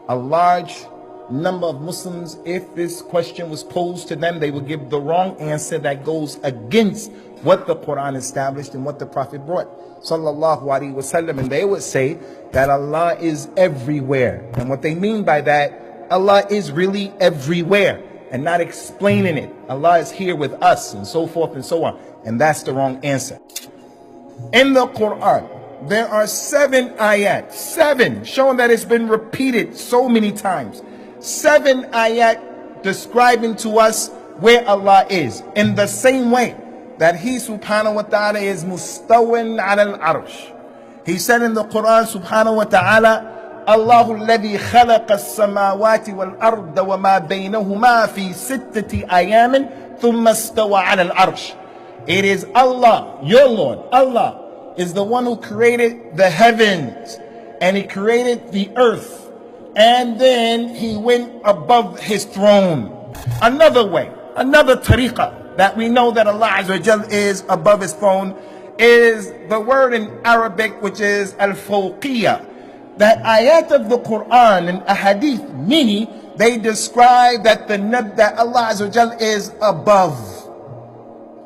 A large number of Muslims, if this question was posed to them, they would give the wrong answer that goes against what the Quran established and what the Prophet brought, sallallahu alaihi wasallam. And they would say that Allah is everywhere. And what they mean by that, Allah is really everywhere, and not explaining it. Allah is here with us, and so forth and so on. And that's the wrong answer. In the Quran, there are 7 ayat, 7, showing that it's been repeated so many times. 7 ayat describing to us where Allah is, in the same way that He subhanahu wa ta'ala is mustawin ala al-arsh. He said in the Quran subhanahu wa ta'ala, Allahu alladhi khalaqa as-samawati wal-arda wa ma baynahuma fi sittati ayamin thumma istawa ala al-arsh. It is Allah, your Lord, Allah is the one who created the heavens, and He created the earth, and then He went above His throne. Another way, another tariqah that we know that Allah Azza wa Jal is above His throne is the word in Arabic, which is al-fawqiyah. That ayat of the Quran and ahadith, many, they describe that that Allah Azza wa Jal is above.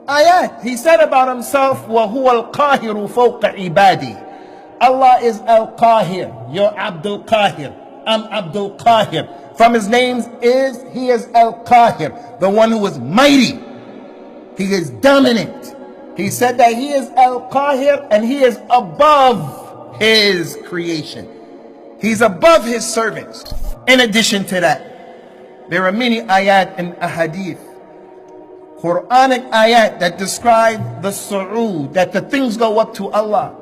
Ayat, He said about Himself, وَهُوَ الْقَاهِرُ فَوْقَ عِبَادِي. Allah is Al-Qahir. You're Abdul Qahir. I'm Abdul Qahir. From His names is, He is Al-Qahir, the one who is mighty. He is dominant. He said that He is Al-Qahir, and He is above His creation. He's above His servants. In addition to that, there are many ayat and ahadith, Quranic ayat, that describe the su'ud, that the things go up to Allah.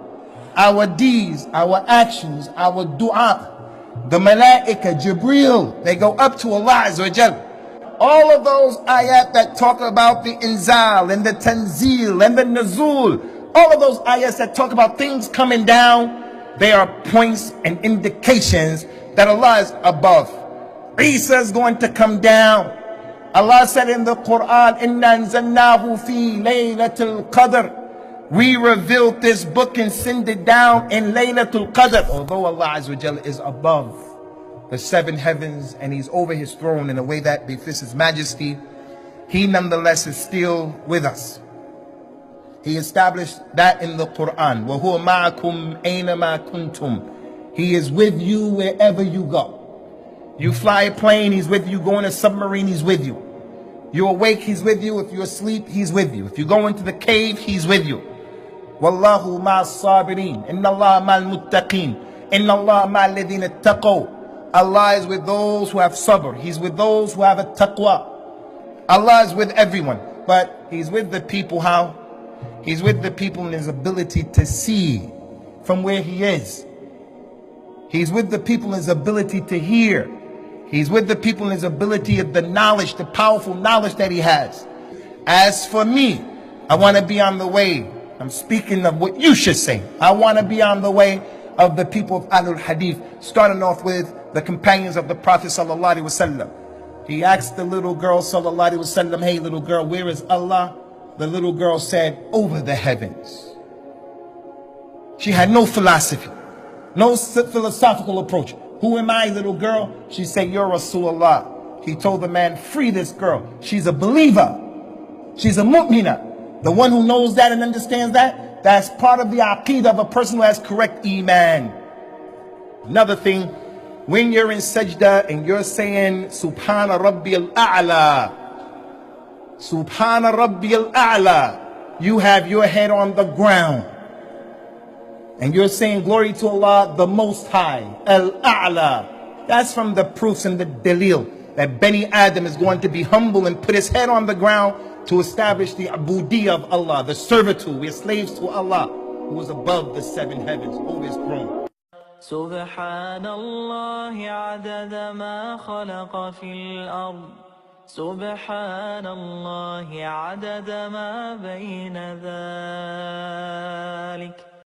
Our deeds, our actions, our dua, the malaika, Jibreel, they go up to Allah Azza wa Jal. All of those ayat that talk about the inzal and the tanzil and the nuzul, all of those ayats that talk about things coming down, they are points and indications that Allah is above. Isa is going to come down. Allah said in the Quran, Inna anzalnahu fi laylatul qadr. We revealed this book and send it down in Laylatul Qadr. Although Allah Azza wa Jalla is above the 7 heavens and He's over His throne in a way that befits His majesty, He nonetheless is still with us. He established that in the Quran. وَهُوَ مَعَكُمْ أَيْنَمَا كُنْتُمْ. He is with you wherever you go. You fly a plane, He's with you. Go in a submarine, He's with you. You're awake, He's with you. If you're asleep, He's with you. If you go into the cave, He's with you. وَاللَّهُ مَعَ الصَّابِرِينَ إِنَّ اللَّهَ مَعَ الْمُتَّقِينَ إِنَّ اللَّهَ مَعَ الَّذِينَ اتَّقَوْا. Allah is with those who have sabr. He's with those who have a taqwa. Allah is with everyone, but He's with the people how? He's with the people in His ability to see from where He is. He's with the people in His ability to hear. He's with the people in His ability of the knowledge, the powerful knowledge that He has. As for me, I want to be on the way. I'm speaking of what you should say. I want to be on the way of the people of Ahlul Hadith, starting off with the companions of the Prophet sallallahu alaihi wasallam. He asked the little girl sallallahu alaihi wasallam, hey little girl, where is Allah? The little girl said, over the heavens. She had no philosophy, no philosophical approach. Who am I, little girl? She said, you're Rasulullah. He told the man, free this girl. She's a believer. She's a mu'mina. The one who knows that and understands that, that's part of the aqeedah of a person who has correct iman. Another thing, when you're in sajda and you're saying, Subhana Rabbi al-A'la, Subhana Rabbi al-A'la, you have your head on the ground. And you're saying, glory to Allah, the Most High, al-A'la. That's from the proofs and the dalil that Bani Adam is going to be humble and put his head on the ground to establish the ubudiyya of Allah, the servitude. We're slaves to Allah, who is above the 7 heavens, over His throne. سبحان الله عدد ما خلق في الأرض سبحان الله عدد ما بين ذلك